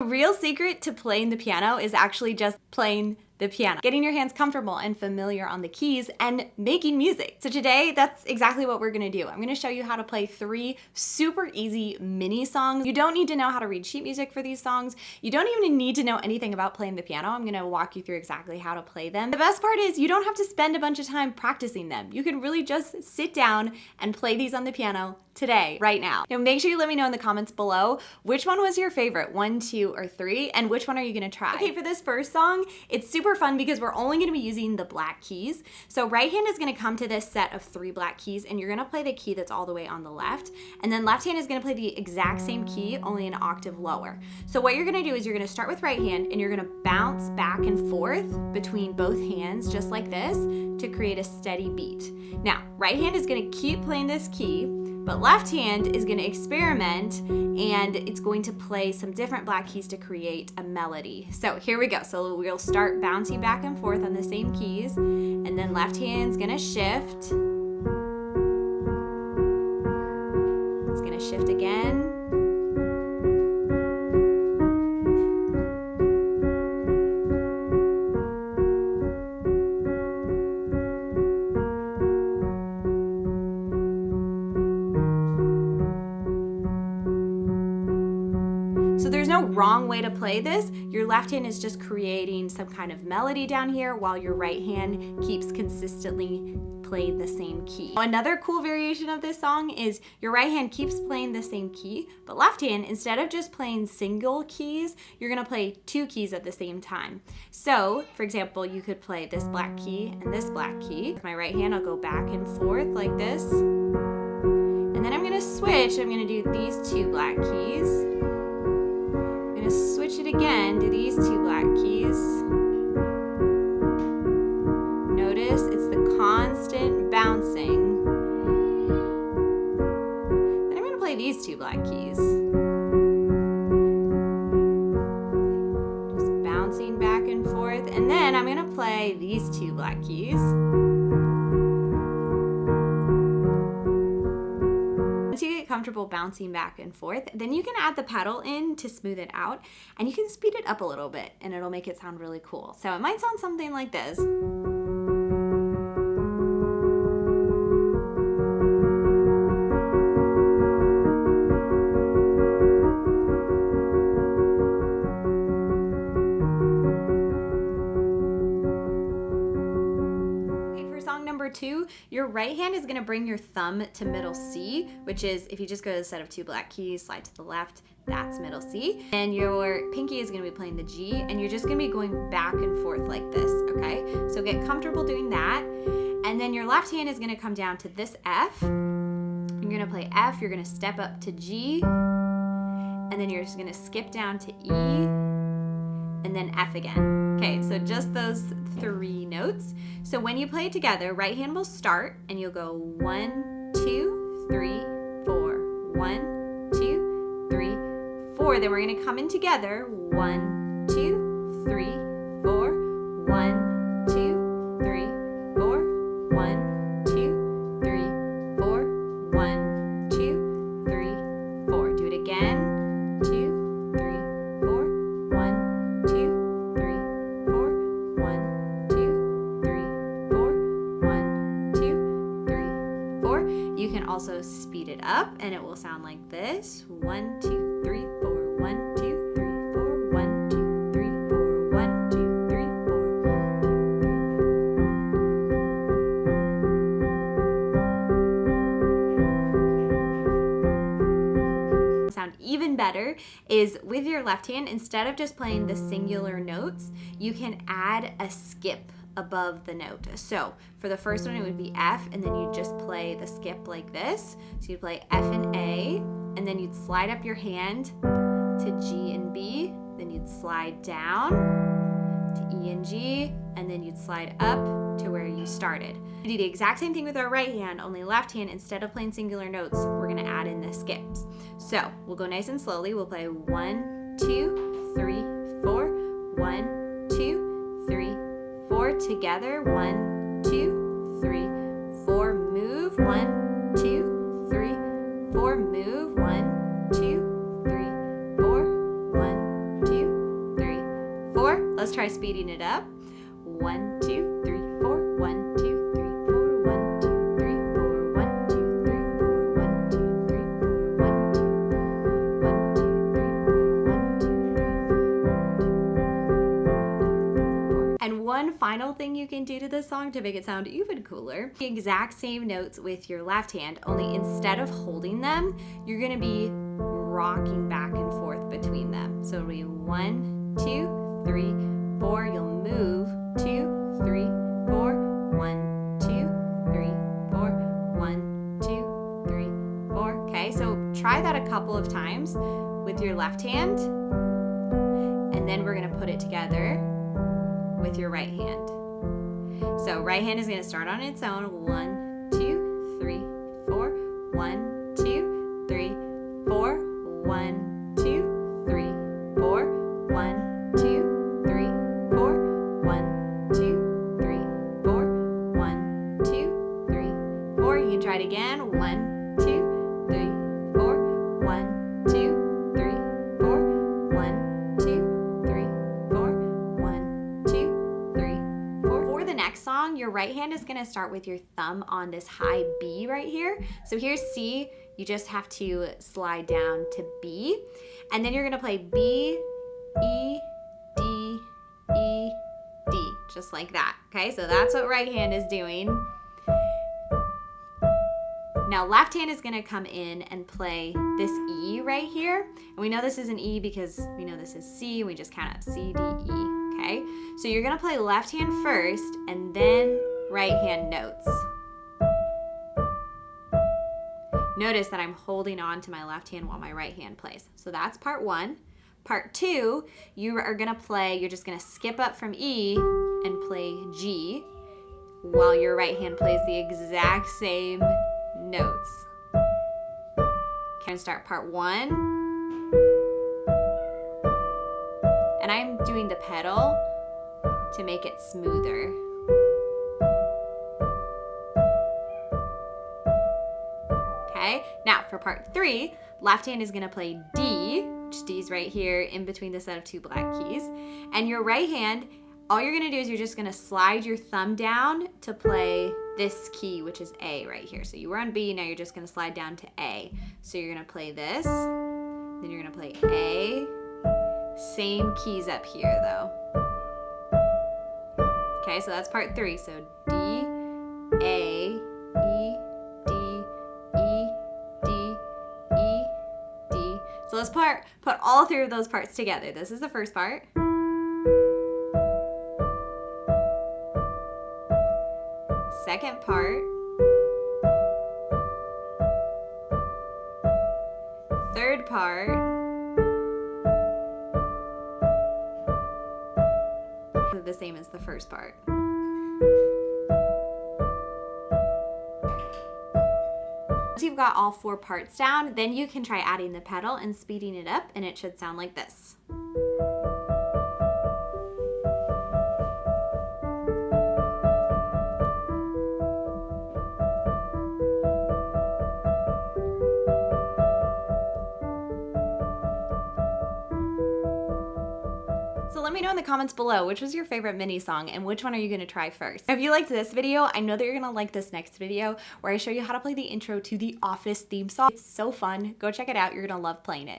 The real secret to playing the piano is actually just playing the piano, getting your hands comfortable and familiar on the keys and making music. So today, that's exactly what we're gonna do. I'm gonna show you how to play 3 super easy mini songs. You don't need to know how to read sheet music for these songs. You don't even need to know anything about playing the piano. I'm gonna walk you through exactly how to play them. The best part is you don't have to spend a bunch of time practicing them. You can really just sit down and play these on the piano today, right now. Now make sure you let me know in the comments below which one was your favorite, 1, 2, or 3, and which one are you gonna try? Okay, for this first song, it's super fun because we're only gonna be using the black keys. So right hand is gonna come to this set of 3 black keys and you're gonna play the key that's all the way on the left. And then left hand is gonna play the exact same key, only an octave lower. So what you're gonna do is you're gonna start with right hand and you're gonna bounce back and forth between both hands just like this to create a steady beat. Now, right hand is gonna keep playing this key, but left hand is gonna experiment and it's going to play some different black keys to create a melody. So here we go. So we'll start bouncing back and forth on the same keys, and then left hand's gonna shift. It's gonna shift again. So there's no wrong way to play this. Your left hand is just creating some kind of melody down here while your right hand keeps consistently playing the same key. Another cool variation of this song is your right hand keeps playing the same key, but left hand, instead of just playing single keys, you're gonna play 2 keys at the same time. So, for example, you could play this black key and this black key. With my right hand, I'll go back and forth like this. And then I'm gonna switch. I'm gonna do these 2 black keys. Switch it again to these 2 black keys. Notice it's the constant bouncing. Then I'm going to play these 2 black keys. Just bouncing back and forth. And then I'm going to play these 2 black keys. Once you get comfortable bouncing back and forth, then you can add the pedal in to smooth it out, and you can speed it up a little bit and it'll make it sound really cool. So it might sound something like this. Number 2, your right hand is gonna bring your thumb to middle C, which is, if you just go to the set of 2 black keys, slide to the left, that's middle C. And your pinky is gonna be playing the G, and you're just gonna be going back and forth like this, okay? So get comfortable doing that. And then your left hand is gonna come down to this F. You're gonna play F, you're gonna step up to G, and then you're just gonna skip down to E, and then F again. Okay, so just those 3 notes. So when you play it together, right hand will start and you'll go 1, 2, 3, 4. 1, 2, 3, 4. Then we're gonna come in together. 1, 2, 3, 4. 1, 2, 3, 4. 1, 2, 3, 4. 1, 2, 3, 4. Do it again. 2, 3, 4. 1, 2, 3, 4. 1, 2, 3, 4. 1, 2, 3, 4. You can also speed it up and it will sound like this. 1, 2, 3, 4. 1, 2, 3, 4. 1, 2, 3, 4. 1, 2, 3, 4. Sound even better is with your left hand, instead of just playing the singular notes, you can add a skip above the note. So for the first one, it would be F, and then you just play the skip like this. So you'd play F and A, and then you'd slide up your hand to G and B, then you'd slide down to E and G, and then you'd slide up to where you started. We do the exact same thing with our right hand, only left hand, instead of playing singular notes, we're gonna add in the skips. So we'll go nice and slowly. We'll play 1, 2, 3, 4. 1, 2, 3, 4. Together. 1, 2, 3, 4. Move. 1, 2, 3, 4. Move. 1, 2, 3, 4. 1, 2, try speeding it up. 1, 2, 3, 4. 1, 2, 3, 4. 1, 2, 3, 4. 1, 2, 3, 4. 1, 2, 3, 4. 1, 2, 1, 2, 3, 4. And one final thing you can do to this song to make it sound even cooler, the exact same notes with your left hand, only instead of holding them, you're gonna be rocking back and forth between them. So it'll be 1, 2, 3, 4. You'll move 2, 3, 4. 1, 2, 3, 4. 1, 2, 3, 4. Okay, so try that a couple of times with your left hand, and then we're gonna put it together with your right hand. So right hand is gonna start on its own. 1, 2, 3, 4. 1, 2, 3, 4. 1, 2, 3, 4. 1, 2, 3, 4. 1, 2, 3, 4. 1, 2, 3, 4. You can try it again. 1, 2, 3, 4. 1, 2, 3, 4. 1, 2, 3, 4. 1, 2, 3, 4. For the next song, your right hand is gonna start with your thumb on this high B right here. So here's C. You just have to slide down to B, and then you're gonna play B, E, D, E, D, just like that, okay? So that's what right hand is doing. Now left hand is gonna come in and play this E right here, and we know this is an E because we know this is C, we just count up C, D, E, okay? So you're gonna play left hand first, and then right hand notes. Notice that I'm holding on to my left hand while my right hand plays. So that's part 1. Part 2, you are gonna play, you're just gonna skip up from E and play G while your right hand plays the exact same notes. Can start part 1. And I'm doing the pedal to make it smoother. Okay, now for part 3, left hand is gonna play D, which D's right here in between the set of 2 black keys. And your right hand, all you're gonna do is you're just gonna slide your thumb down to play this key, which is A right here. So you were on B, now you're just gonna slide down to A. So you're gonna play this, then you're gonna play A, same keys up here though. Okay, so that's part 3. So D, A, E, D, E, D, E, D. So let's put all 3 of those parts together. This is the first part. Second part. Third part. The same as the first part. Once you've got all 4 parts down, then you can try adding the pedal and speeding it up, and it should sound like this. So let me know in the comments below, which was your favorite mini song and which one are you gonna try first? If you liked this video, I know that you're gonna like this next video where I show you how to play the intro to the Office theme song. It's so fun. Go check it out. You're gonna love playing it.